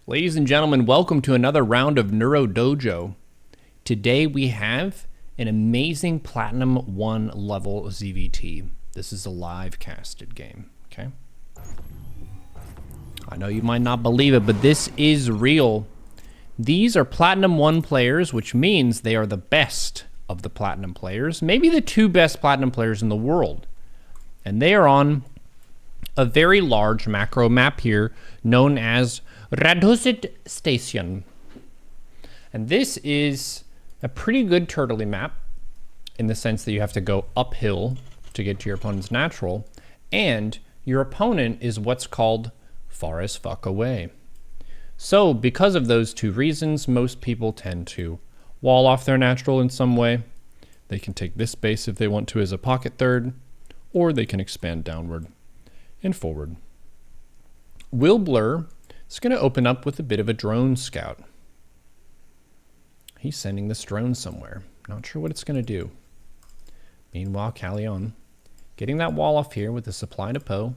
Ladies and gentlemen, welcome to another round of Neuro Dojo. Today we have an amazing Platinum 1 level ZvT. This is a live casted game, okay? I know you might not believe it, but this is real. These are Platinum 1 players, which means they are the best of the Platinum players, maybe the two best Platinum players in the world. And they are on a very large macro map here known as Radosit Station. And this is a pretty good turtley map in the sense that you have to go uphill to get to your opponent's natural, and your opponent is what's called far as fuck away. So because of those two reasons, most people tend to wall off their natural in some way. They can take this base if they want to as a pocket third, or they can expand downward and forward. Wilblur is going to open up with a bit of a drone scout. He's sending this drone somewhere. Not sure what it's going to do. Meanwhile, Callion getting that wall off here with a supply depot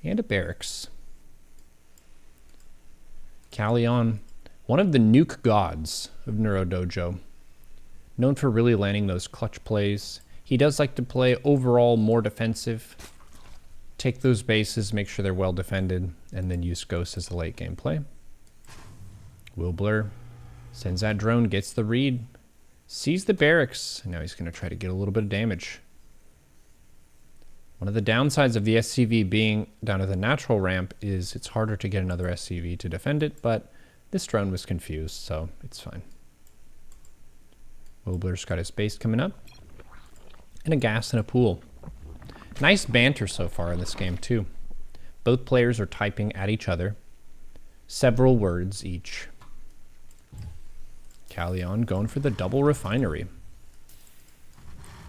and a barracks. Callion, one of the nuke gods of Neuro Dojo, known for really landing those clutch plays. He does like to play overall more defensive, take those bases, make sure they're well defended, and then use Ghost as a late game play. Wilblur sends that drone, gets the read, sees the barracks, and now he's going to try to get a little bit of damage. One of the downsides of the SCV being down at the natural ramp is it's harder to get another SCV to defend it, but this drone was confused, so it's fine. Wilblur's got his base coming up, and a gas and a pool. Nice banter so far in this game, too. Both players are typing at each other, several words each. Callion going for the double refinery.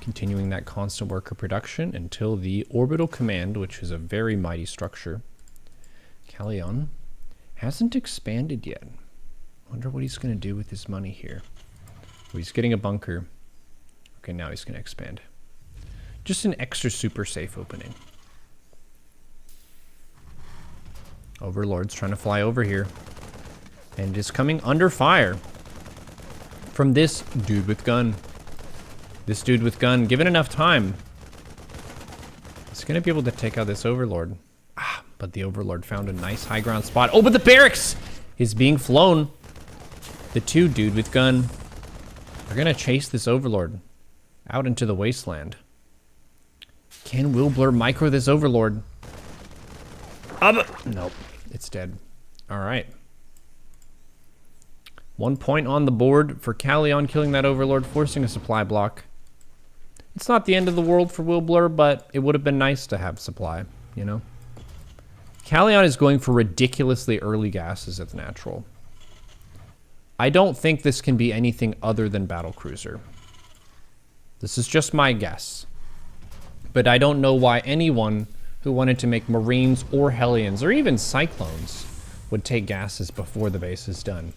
Continuing that constant worker production until the orbital command, which is a very mighty structure. Callion hasn't expanded yet. Wonder what he's going to do with his money here. Oh, he's getting a bunker. Okay, now he's going to expand. Just an extra super safe opening. Overlord's trying to fly over here. And is coming under fire from this dude with gun. This dude with gun, given enough time, he's going to be able to take out this Overlord. But the Overlord found a nice high ground spot. Oh, but the barracks is being flown. The two dude with gun are going to chase this Overlord out into the wasteland. Can Wilblur micro this Overlord? Nope, it's dead. All right. 1 point on the board for Callion killing that Overlord, forcing a supply block. It's not the end of the world for Wilblur, but it would have been nice to have supply, you know? Callion is going for ridiculously early gases at the natural. I don't think this can be anything other than Battlecruiser. This is just my guess. But I don't know why anyone who wanted to make Marines or Hellions or even Cyclones would take gases before the base is done.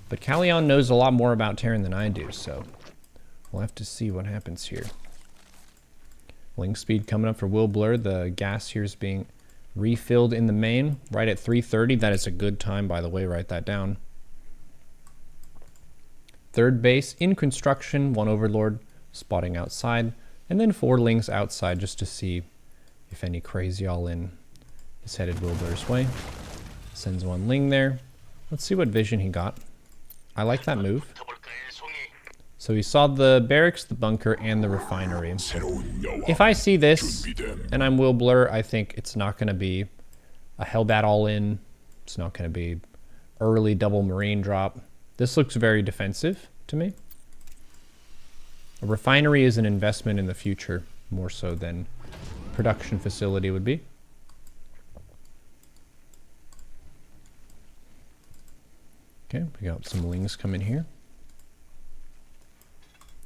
But Callion knows a lot more about Terran than I do, so we'll have to see what happens here. Link speed coming up for Wilblur. The gas here is being refilled in the main right at 330. That is a good time, by the way. Write that down. Third base in construction. One Overlord spotting outside. And then 4 Lings outside just to see if any crazy all-in is headed Wilblur's way. Sends 1 Ling there. Let's see what vision he got. I like that move. So he saw the barracks, the bunker, and the refinery. If I see this and I'm Wilblur, I think it's not going to be a Hellbat all-in. It's not going to be early double Marine drop. This looks very defensive to me. A refinery is an investment in the future, more so than production facility would be. Okay, we got some Lings coming here.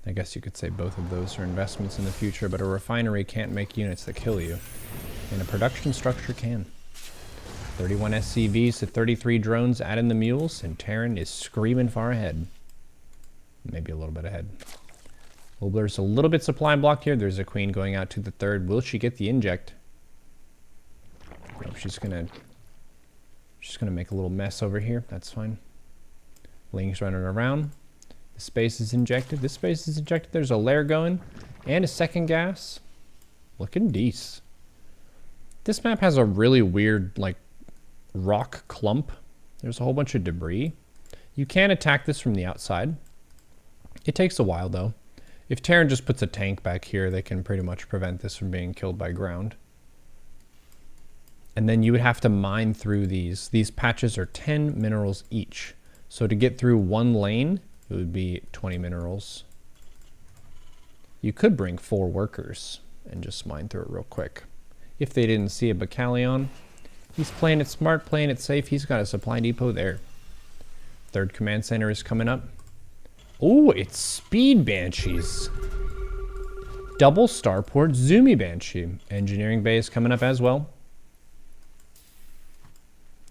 I guess you could say both of those are investments in the future, but a refinery can't make units that kill you, and a production structure can. 31 SCVs to 33 drones, add in the mules, and Terran is screaming far ahead. Maybe a little bit ahead. Wilblur's a little bit supply blocked here. There's a queen going out to the third. Will she get the inject? Nope, she's gonna Just gonna make a little mess over here. That's fine. Ling's running around. The space is injected. This space is injected. There's a lair going. And a second gas. Looking decent. This map has a really weird, like, rock clump. There's a whole bunch of debris. You can attack this from the outside. It takes a while, though. If Terran just puts a tank back here, they can pretty much prevent this from being killed by ground. And then you would have to mine through these. These patches are 10 minerals each. So to get through one lane, it would be 20 minerals. You could bring 4 workers and just mine through it real quick. If they didn't see a battalion, he's playing it smart, playing it safe. He's got a supply depot there. Third command center is coming up. Oh, it's Speed Banshees. Double Starport Zoomy Banshee. Engineering Bay is coming up as well.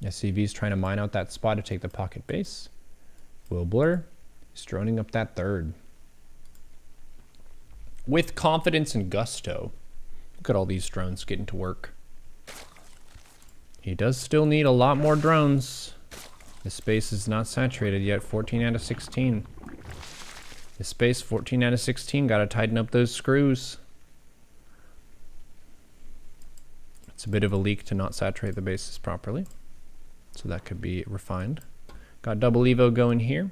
SCV's trying to mine out that spot to take the pocket base. Will Blur is droning up that third. With confidence and gusto. Look at all these drones getting to work. He does still need a lot more drones. The space is not saturated yet. 14 out of 16. The space, 14 out of 16. Gotta tighten up those screws. It's a bit of a leak to not saturate the bases properly. So that could be refined. Got double Evo going here.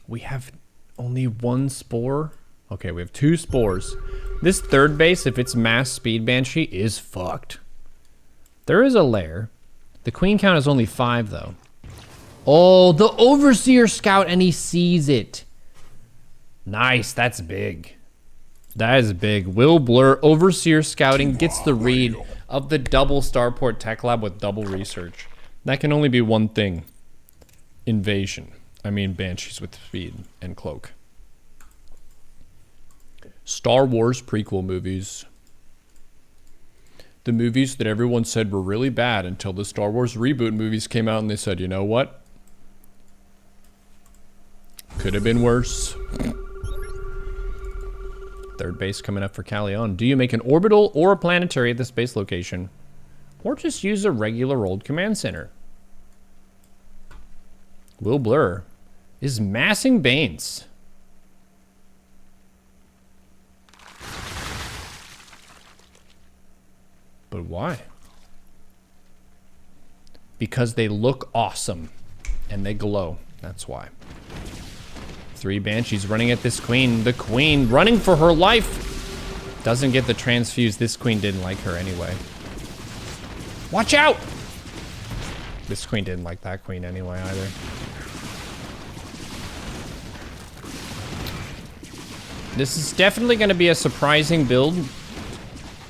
We have only 1 spore. Okay, we have 2 spores. This third base, if it's mass Speed Banshee, is fucked. There is a lair. The queen count is only 5, though. Oh, the Overseer Scout, and he sees it. Nice, that's big. That is big. Will Blur, Overseer Scouting, gets the read of the double Starport Tech Lab with double research. That can only be one thing. Invasion. I mean, Banshees with speed and cloak. Star Wars prequel movies. The movies that everyone said were really bad until the Star Wars reboot movies came out and they said, you know what? Could have been worse. Third base coming up for Callion. Do you make an orbital or a planetary at this base location? Or just use a regular old command center? Will Blur is massing Banes. But why? Because they look awesome and they glow. That's why. 3 Banshees running at this queen. The queen running for her life. Doesn't get the transfuse. This queen didn't like her anyway. Watch out! This queen didn't like that queen anyway either. This is definitely going to be a surprising build.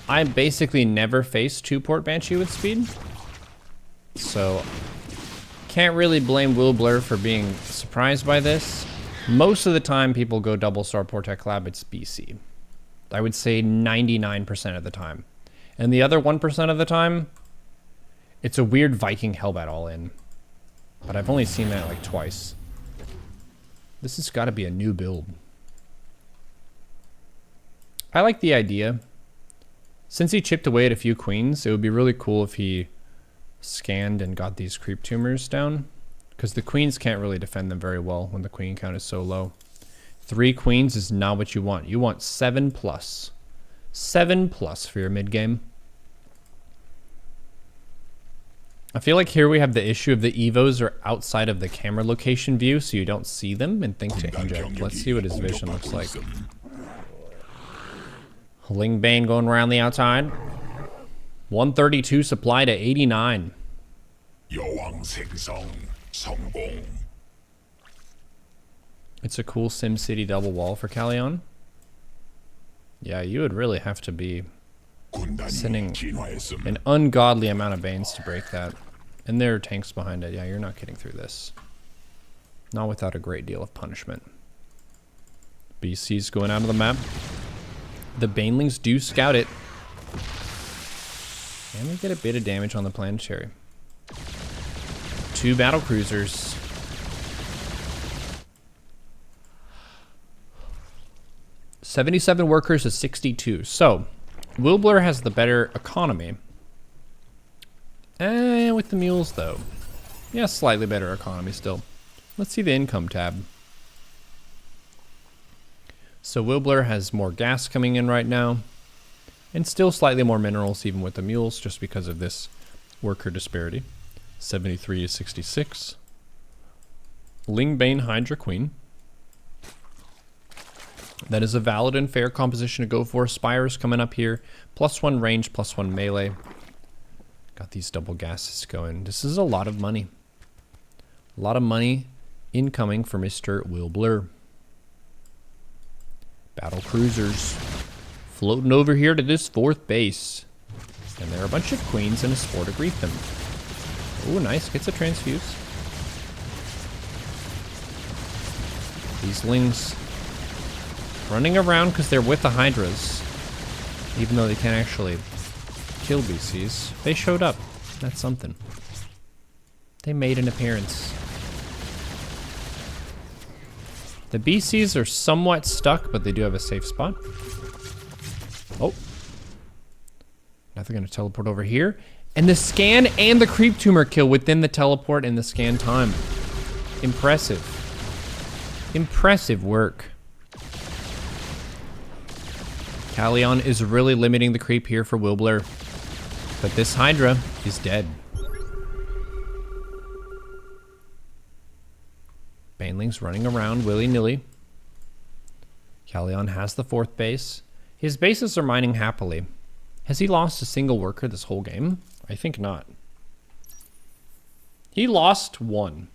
I basically never faced 2-port Banshee with speed. So, can't really blame Will Blur for being surprised by this. Most of the time, people go double Starport Tech Lab, it's BC. I would say 99% of the time. And the other 1% of the time, it's a weird Viking Hellbat all in. But I've only seen that like twice. This has got to be a new build. I like the idea. Since he chipped away at a few queens, it would be really cool if he scanned and got these creep tumors down. Because the queens can't really defend them very well when the queen count is so low. 3 queens is not what you want. You want 7+. 7+ for your mid game. I feel like here we have the issue of the Evos are outside of the camera location view, so you don't see them and think to inject. Let's see what his vision looks like. Lingbane going around the outside. 132 supply to 89. It's a cool SimCity double wall for Callion. Yeah, you would really have to be sending an ungodly amount of Banes to break that. And there are tanks behind it. Yeah, you're not getting through this. Not without a great deal of punishment. BC's going out of the map. The Banelings do scout it. And we get a bit of damage on the planetary. 2 battle cruisers. $77 workers to 62. So, Will Blur has the better economy. With the mules, though. Yeah, slightly better economy still. Let's see the income tab. So Wilbler has more gas coming in right now. And still slightly more minerals even with the mules just because of this worker disparity. 73 to 66. Lingbane Hydra Queen. That is a valid and fair composition to go for. Spires coming up here. +1 range, +1 melee. Got these double gases going. This is a lot of money. A lot of money incoming for Mr. Wilbler. Battle cruisers floating over here to this 4th base. And there are a bunch of queens and a spore to greet them. Oh, nice. Gets a transfuse. These lings running around because they're with the hydras. Even though they can't actually kill BCs. They showed up. That's something. They made an appearance. The BCs are somewhat stuck, but they do have a safe spot. Oh. Now they're going to teleport over here. And the scan and the creep tumor kill within the teleport and the scan time. Impressive. Impressive work. Callion is really limiting the creep here for Wilbler. But this Hydra is dead. Baneling's running around willy-nilly. Callion has the 4th base. His bases are mining happily. Has he lost a single worker this whole game? I think not. He lost 1.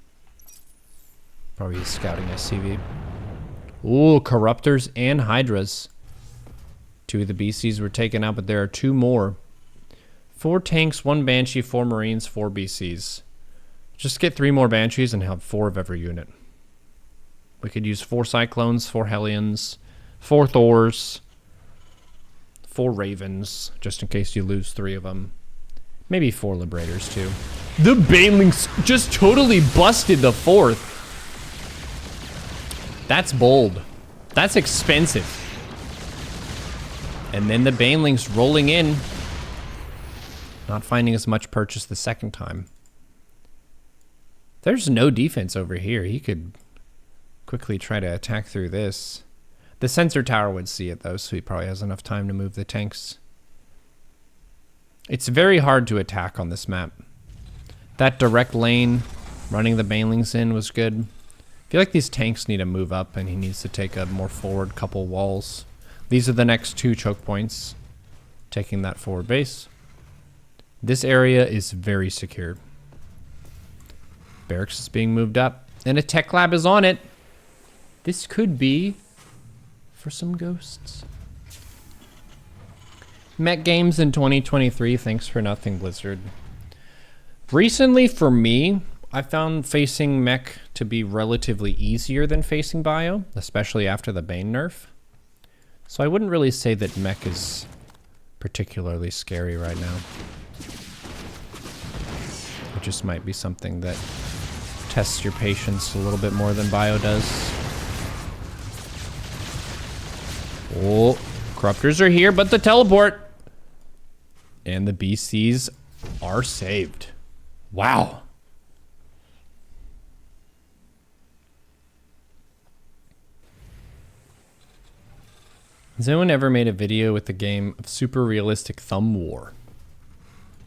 Probably he's scouting SCV. Ooh, Corruptors and Hydras. 2 of the BCs were taken out, but there are 2 more. 4 tanks, 1 Banshee, 4 Marines, 4 BCs. Just get 3 more Banshees and have 4 of every unit. We could use 4 Cyclones, 4 Hellions, 4 Thors, 4 Ravens, just in case you lose 3 of them. Maybe 4 Liberators, too. The Banelings just totally busted the 4th. That's bold. That's expensive. And then the Banelings rolling in. Not finding as much purchase the second time. There's no defense over here. He could quickly try to attack through this. The sensor tower would see it, though, so he probably has enough time to move the tanks. It's very hard to attack on this map. That direct lane, running the Banelings in, was good. I feel like these tanks need to move up, and he needs to take a more forward couple walls. These are the next 2 choke points, taking that forward base. This area is very secure. Barracks is being moved up, and a tech lab is on it. This could be for some ghosts. Mech games in 2023, thanks for nothing, Blizzard. Recently, for me, I found facing mech to be relatively easier than facing bio, especially after the Bane nerf. So I wouldn't really say that mech is particularly scary right now. It just might be something that tests your patience a little bit more than bio does. Oh, Corruptors are here, but the teleport. And the BCs are saved. Wow. Has anyone ever made a video with the game of super realistic thumb war?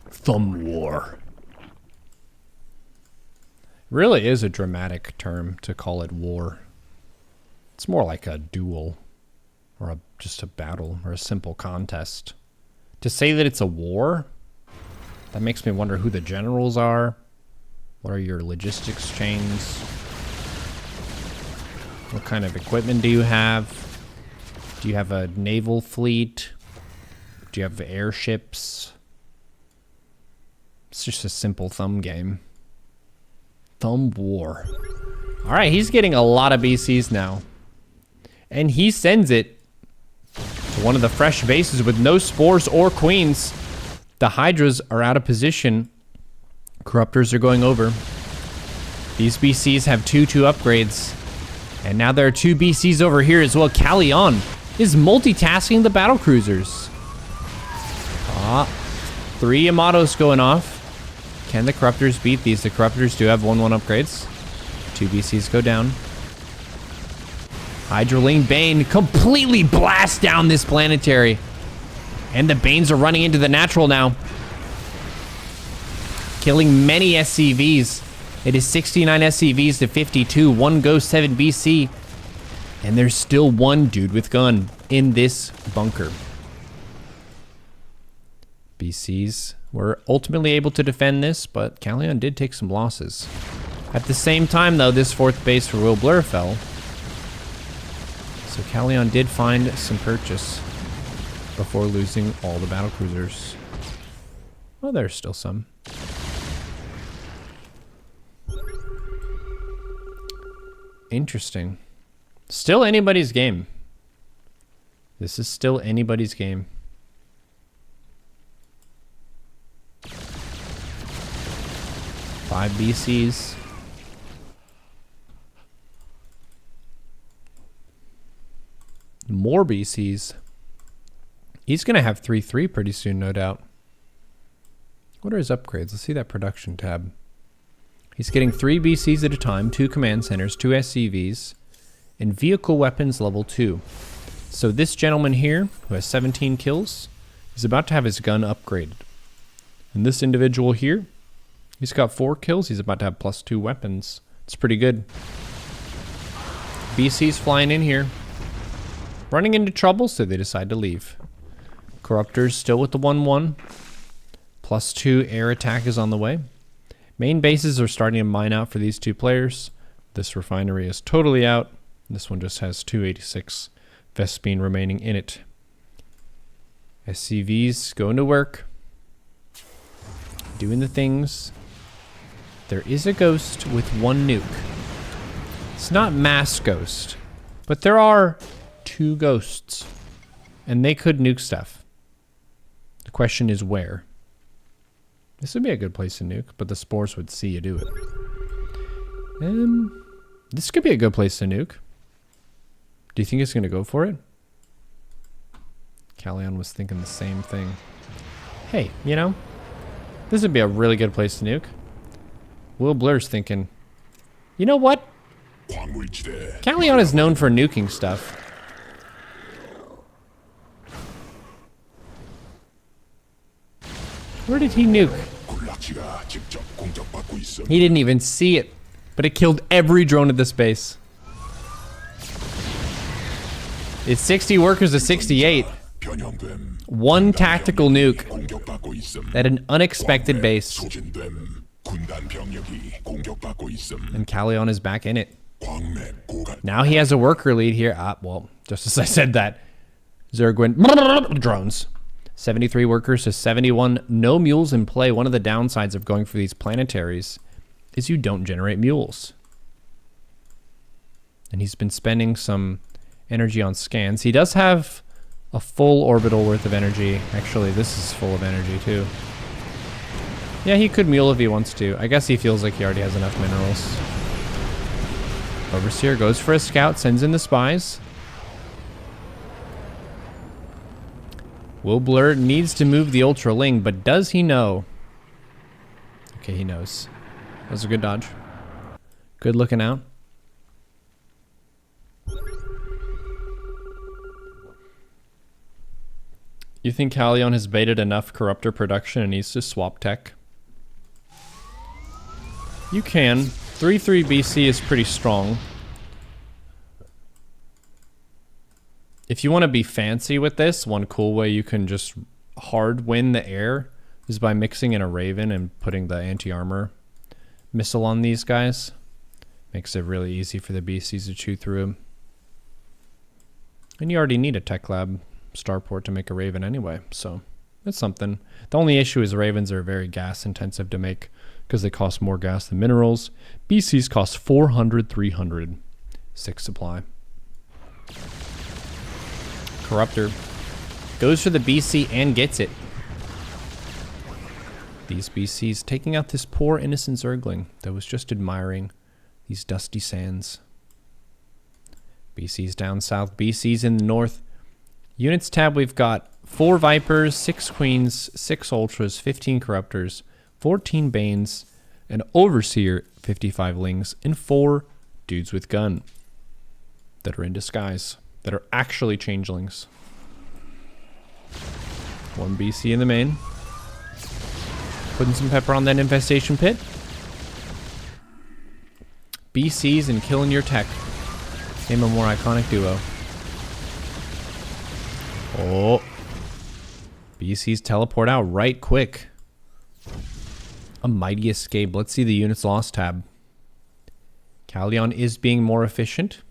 Thumb war. Really is a dramatic term to call it war. It's more like a duel. Or just a battle, or a simple contest. To say that it's a war, that makes me wonder who the generals are. What are your logistics chains? What kind of equipment do you have? Do you have a naval fleet? Do you have airships? It's just a simple thumb game. Thumb war. Alright, he's getting a lot of BCs now. And he sends it to one of the fresh bases with no spores or queens. The Hydras are out of position. Corruptors are going over. These BCs have 2 upgrades. And now there are 2 BCs over here as well. Callion is multitasking the battlecruisers. 3 Yamatos going off. Can the Corruptors beat these? The Corruptors do have 1/1 upgrades. 2 BCs go down. Hydroling Bane completely blast down this planetary. And the Banes are running into the natural now. Killing many SCVs. It is 69 SCVs to 52. 1 Ghost, 7 BC. And there's still 1 dude with gun in this bunker. BCs were ultimately able to defend this, but Callion did take some losses. At the same time, though, this 4th base for Will Blur fell. So Callion did find some purchase before losing all the battlecruisers. Well, there's still some. Interesting. Still anybody's game. This is still anybody's game. Five BCs. More BCs. He's going to have 3/3 pretty soon, no doubt. What are his upgrades? Let's see that production tab. He's getting 3 BCs at a time, 2 command centers, 2 SCVs, and vehicle weapons level 2. So this gentleman here, who has 17 kills, is about to have his gun upgraded. And this individual here, he's got 4 kills. He's about to have +2 weapons. It's pretty good. BC's flying in here. Running into trouble, so they decide to leave. Corruptors still with the 1/1. +2 air attack is on the way. Main bases are starting to mine out for these 2 players. This refinery is totally out. This one just has 286 Vespine remaining in it. SCVs going to work. Doing the things. There is a ghost with 1 nuke. It's not mass ghost, but there are 2 ghosts. And they could nuke stuff. The question is where. This would be a good place to nuke, but the spores would see you do it. This could be a good place to nuke. Do you think it's going to go for it? Callion was thinking the same thing. Hey, you know, this would be a really good place to nuke. Will Blur's thinking, you know what? Callion is known for nuking stuff. Where did he nuke? He didn't even see it, but it killed every drone at this base. It's 60 workers to 68. 1 tactical nuke at an unexpected base. And Callion is back in it. Now he has a worker lead here. Well, just as I said that, Zerg went drones. 73 workers to 71. No mules in play. One of the downsides of going for these planetaries is you don't generate mules. And he's been spending some energy on scans. He does have a full orbital worth of energy. Actually, this is full of energy too. Yeah, he could mule if he wants to. I guess he feels like he already has enough minerals. Overseer goes for a scout, sends in the spies. Will Blur needs to move the Ultra Ling, but does he know? Okay, he knows. That was a good dodge. Good looking out. You think Callion has baited enough Corruptor production and needs to swap tech? You can. 3/3 BC is pretty strong. If you want to be fancy with this, one cool way you can just hard win the air is by mixing in a Raven and putting the anti-armor missile on these guys. Makes it really easy for the BCs to chew through them. And you already need a tech lab starport to make a Raven anyway, so that's something. The only issue is Ravens are very gas intensive to make because they cost more gas than minerals. BCs cost 400, 300. 6 supply. Corruptor goes for the BC and gets it. These BCs taking out this poor innocent Zergling that was just admiring these dusty sands. BCs down south, BCs in the north. Units tab, we've got 4 Vipers, 6 Queens, 6 Ultras, 15 Corruptors, 14 Banes, an Overseer, 55 Lings, and 4 dudes with gun that are in disguise, that are actually changelings. 1 BC in the main. Putting some pepper on that infestation pit. BCs and killing your tech. Name a more iconic duo. Oh. BCs teleport out right quick. A mighty escape. Let's see the units lost tab. Callion is being more efficient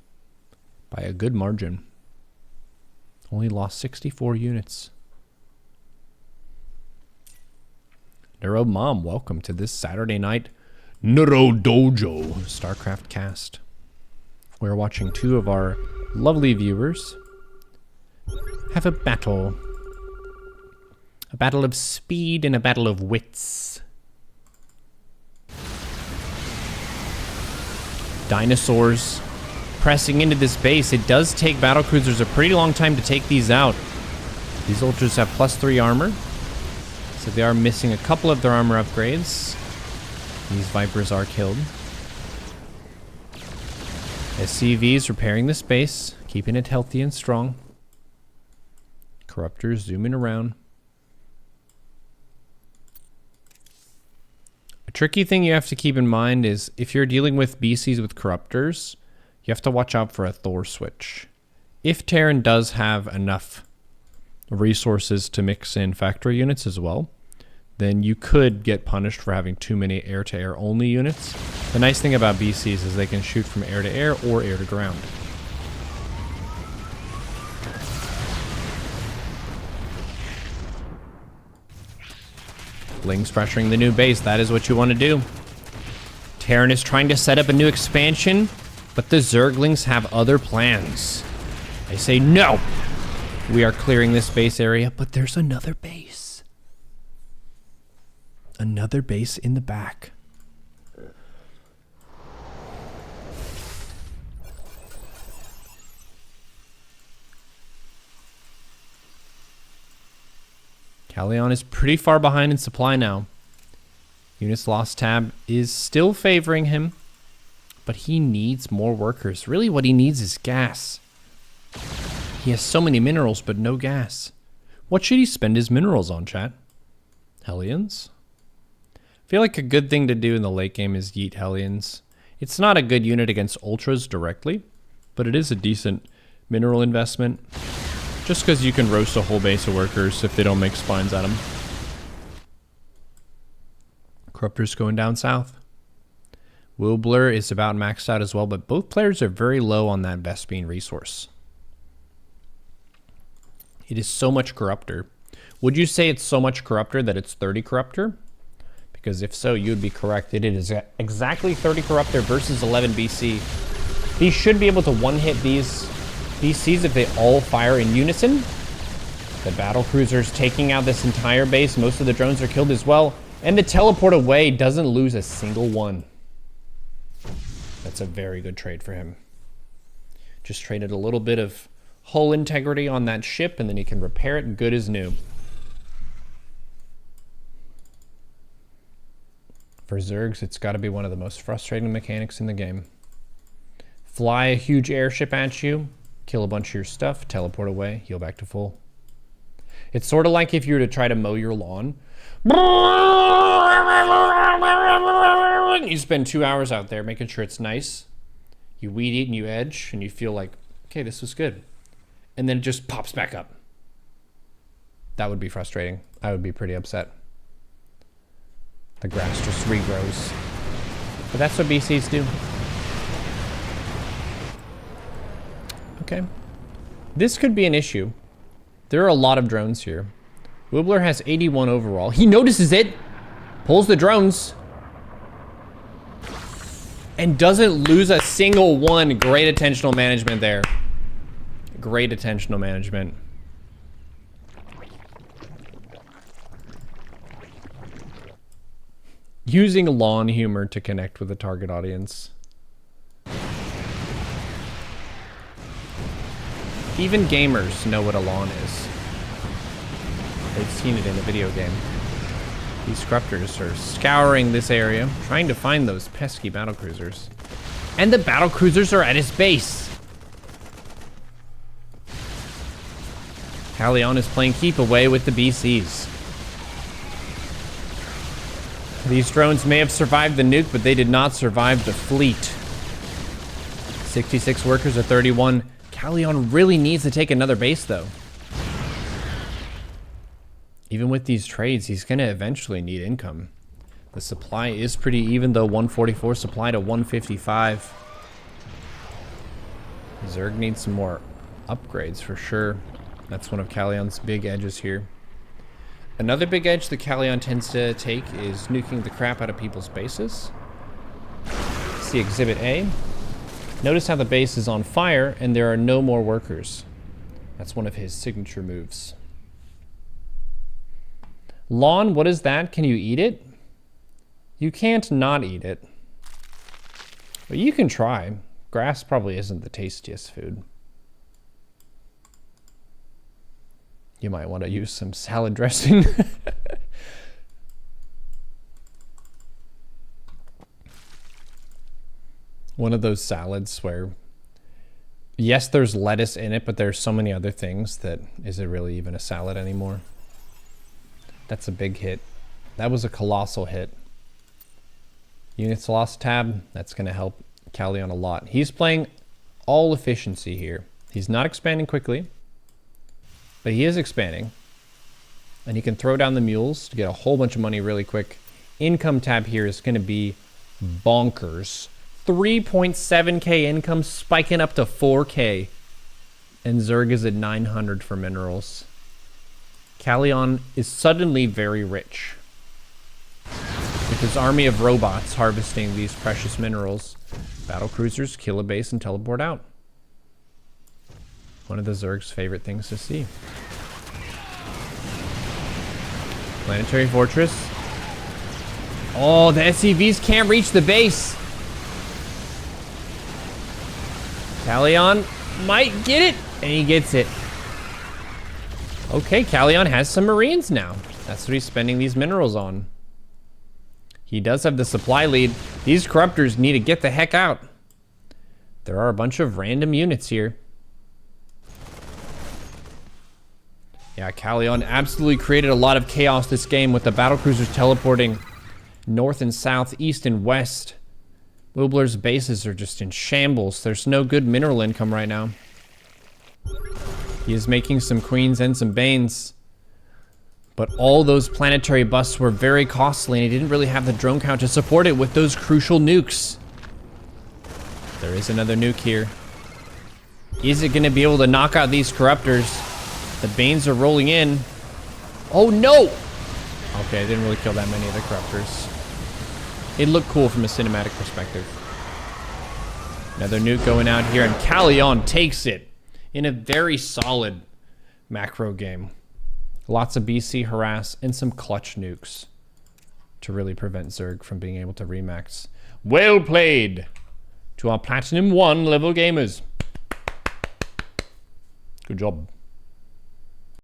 by a good margin. Only lost 64 units. Neuro Mom, welcome to this Saturday night Neuro Dojo StarCraft cast. We're watching 2 of our lovely viewers have a battle. A battle of speed and a battle of wits. Dinosaurs pressing into this base. It does take battlecruisers a pretty long time to take these out. These ultras have +3 armor, so they are missing a couple of their armor upgrades. These Vipers are killed. SCVs repairing this base, keeping it healthy and strong. Corruptors zooming around. A tricky thing you have to keep in mind is if you're dealing with BCs with Corruptors, you have to watch out for a Thor switch. If Terran does have enough resources to mix in factory units as well, then you could get punished for having too many air-to-air only units. The nice thing about BCs is they can shoot from air-to-air or air-to-ground. Lings pressuring the new base, that is what you want to do. Terran is trying to set up a new expansion, but the Zerglings have other plans. They say, no! We are clearing this base area, but there's another base. Another base in the back. Callion is pretty far behind in supply now. Units lost tab is still favoring him, but he needs more workers. Really what he needs is gas. He has so many minerals, but no gas. What should he spend his minerals on, chat? Hellions? I feel like a good thing to do in the late game is yeet Hellions. It's not a good unit against Ultras directly, but it is a decent mineral investment. Just because you can roast a whole base of workers if they don't make spines at them. Corruptors going down south. Wilblur is about maxed out as well, but both players are very low on that Vespene resource. It is so much Corruptor. Would you say it's so much Corruptor that it's 30 Corruptor? Because if so, you'd be correct. It is exactly 30 Corruptor versus 11 BC. These should be able to one-hit these BCs if they all fire in unison. The battle cruisers taking out this entire base. Most of the drones are killed as well. And the teleport away doesn't lose a single one. That's a very good trade for him. Just traded a little bit of hull integrity on that ship, and then he can repair it good as new. For Zergs, it's got to be one of the most frustrating mechanics in the game. Fly a huge airship at you, kill a bunch of your stuff, teleport away, heal back to full. It's sort of like if you were to try to mow your lawn. You spend 2 hours out there making sure it's nice. You weed eat and you edge, and you feel like, okay, this was good. And then it just pops back up. That would be frustrating. I would be pretty upset. The grass just regrows. But that's what BCs do. Okay. This could be an issue. There are a lot of drones here. Wilblur has 81 overall. He notices it, pulls the drones, and doesn't lose a single one. Great attentional management there. Great attentional management. Using lawn humor to connect with the target audience. Even gamers know what a lawn is. They've seen it in a video game. These Corruptors are scouring this area, trying to find those pesky battlecruisers. And the battlecruisers are at his base. Callion is playing keep away with the BCs. These drones may have survived the nuke, but they did not survive the fleet. 66 workers to 31. Callion really needs to take another base, though. Even with these trades, he's going to eventually need income. The supply is pretty even, though. 144 supply to 155. Zerg needs some more upgrades for sure. That's one of Callion's big edges here. Another big edge that Callion tends to take is nuking the crap out of people's bases. See Exhibit A. Notice how the base is on fire and there are no more workers. That's one of his signature moves. Lawn, what is that? Can you eat it? You can't not eat it. But you can try. Grass probably isn't the tastiest food. You might want to use some salad dressing. One of those salads where, yes, there's lettuce in it, but there's so many other things that is it really even a salad anymore? That's a big hit. That was a colossal hit. Units lost tab. That's going to help Callion a lot. He's playing all efficiency here. He's not expanding quickly, but he is expanding. And he can throw down the mules to get a whole bunch of money really quick. Income tab here is going to be bonkers. 3.7k income spiking up to 4k. And Zerg is at 900 for minerals. Callion is suddenly very rich. With his army of robots harvesting these precious minerals, battlecruisers kill a base and teleport out. One of the Zerg's favorite things to see. Planetary Fortress. Oh, the SCVs can't reach the base. Callion might get it, and he gets it. Okay, Callion has some Marines now. That's what he's spending these minerals on. He does have the supply lead. These Corruptors need to get the heck out. There are a bunch of random units here. Yeah, Callion absolutely created a lot of chaos this game with the battlecruisers teleporting north and south, east and west. Wilbler's bases are just in shambles. There's no good mineral income right now. He is making some queens and some banes. But all those planetary busts were very costly, and he didn't really have the drone count to support it with those crucial nukes. There is another nuke here. Is it going to be able to knock out these Corruptors? The Banes are rolling in. Oh no! Okay, I didn't really kill that many of the Corruptors. It looked cool from a cinematic perspective. Another nuke going out here, and Callion takes it in a very solid macro game. Lots of BC harass and some clutch nukes to really prevent Zerg from being able to remax. Well played to our Platinum 1 level gamers. Good job.